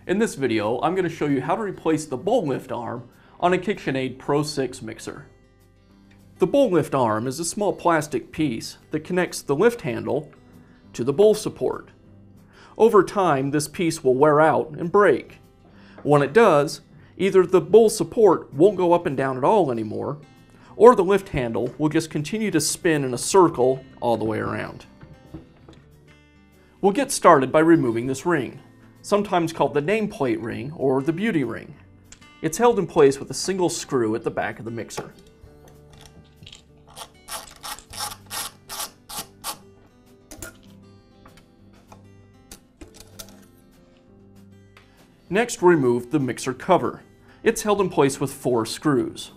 In this video, I'm going to show you how to replace the bowl lift arm on a KitchenAid Pro 6 mixer. The bowl lift arm is a small plastic piece that connects the lift handle to the bowl support. Over time, this piece will wear out and break. When it does, either the bowl support won't go up and down at all anymore, or the lift handle will just continue to spin in a circle all the way around. We'll get started by removing this ring, sometimes called the nameplate ring or the beauty ring. It's held in place with a single screw at the back of the mixer. Next, remove the mixer cover. It's held in place with 4 screws.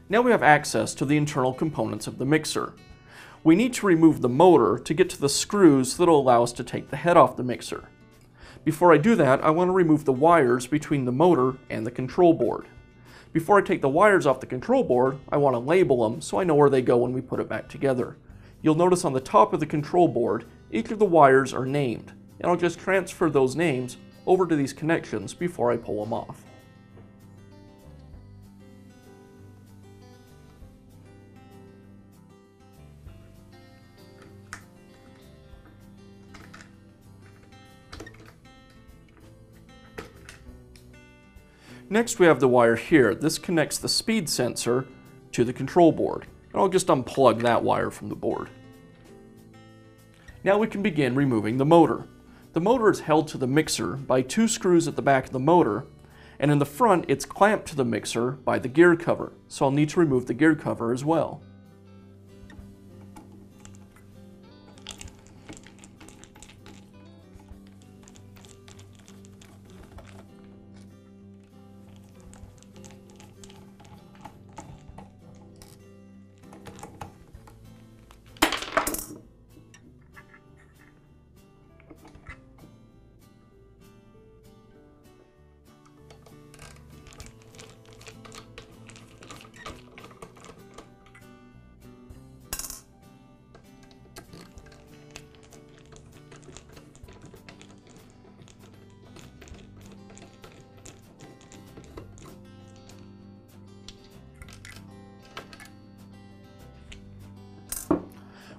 Now we have access to the internal components of the mixer. We need to remove the motor to get to the screws that will allow us to take the head off the mixer. Before I do that, I want to remove the wires between the motor and the control board. Before I take the wires off the control board, I want to label them so I know where they go when we put it back together. You'll notice on the top of the control board, each of the wires are named, and I'll just transfer those names over to these connections before I pull them off. Next, we have the wire here. This connects the speed sensor to the control board. And I'll just unplug that wire from the board. Now we can begin removing the motor. The motor is held to the mixer by 2 screws at the back of the motor, and in the front it's clamped to the mixer by the gear cover, so I'll need to remove the gear cover as well.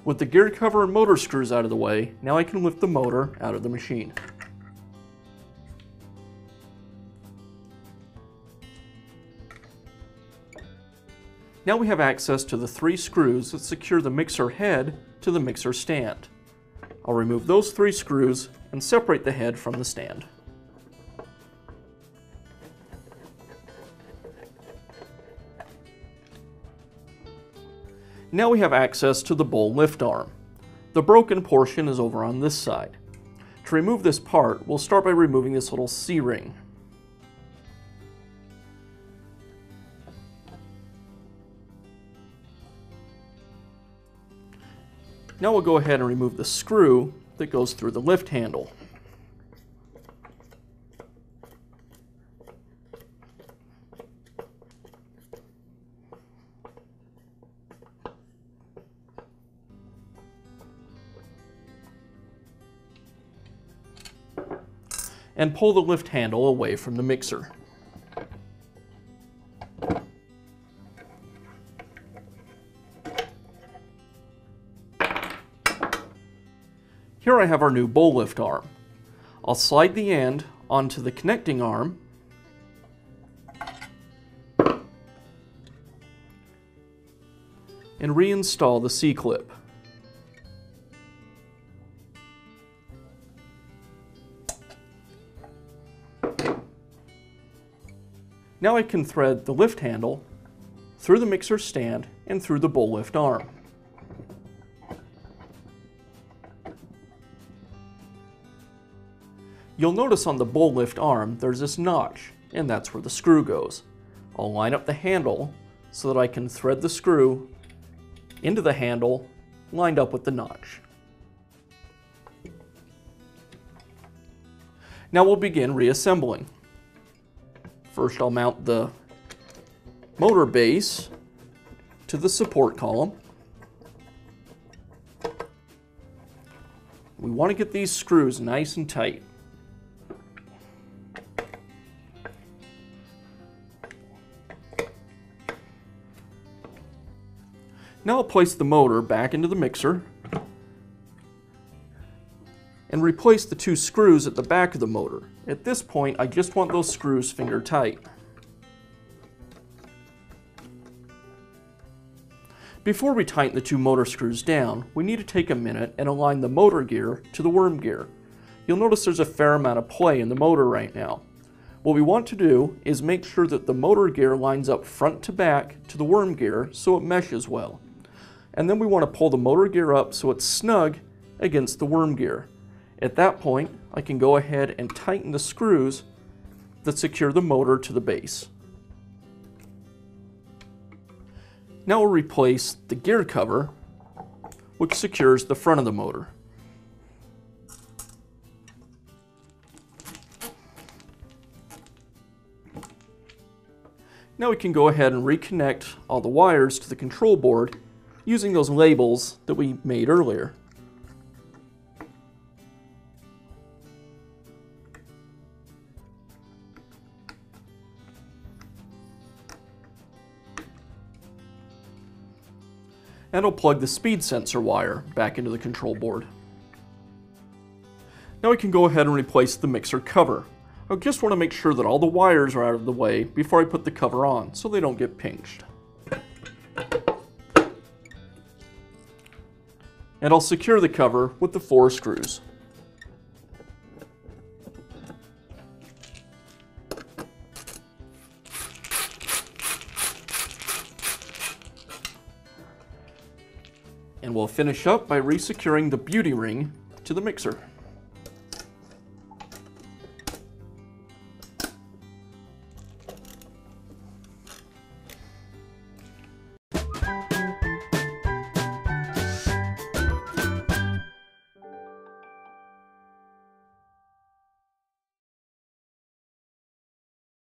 With the gear cover and motor screws out of the way, now I can lift the motor out of the machine. Now we have access to the 3 screws that secure the mixer head to the mixer stand. I'll remove those 3 screws and separate the head from the stand. Now we have access to the bowl lift arm. The broken portion is over on this side. To remove this part, we'll start by removing this little C-ring. Now we'll go ahead and remove the screw that goes through the lift handle. And pull the lift handle away from the mixer. Here I have our new bowl lift arm. I'll slide the end onto the connecting arm and reinstall the C-clip. Now I can thread the lift handle through the mixer stand and through the bowl lift arm. You'll notice on the bowl lift arm there's this notch, and that's where the screw goes. I'll line up the handle so that I can thread the screw into the handle lined up with the notch. Now we'll begin reassembling. First I'll mount the motor base to the support column. We want to get these screws nice and tight. Now I'll place the motor back into the mixer and replace the 2 screws at the back of the motor. At this point, I just want those screws finger tight. Before we tighten the 2 motor screws down, we need to take a minute and align the motor gear to the worm gear. You'll notice there's a fair amount of play in the motor right now. What we want to do is make sure that the motor gear lines up front to back to the worm gear so it meshes well. And then we want to pull the motor gear up so it's snug against the worm gear. At that point, I can go ahead and tighten the screws that secure the motor to the base. Now we'll replace the gear cover, which secures the front of the motor. Now we can go ahead and reconnect all the wires to the control board using those labels that we made earlier. And I'll plug the speed sensor wire back into the control board. Now we can go ahead and replace the mixer cover. I just want to make sure that all the wires are out of the way before I put the cover on so they don't get pinched. And I'll secure the cover with the 4 screws. And we'll finish up by resecuring the beauty ring to the mixer.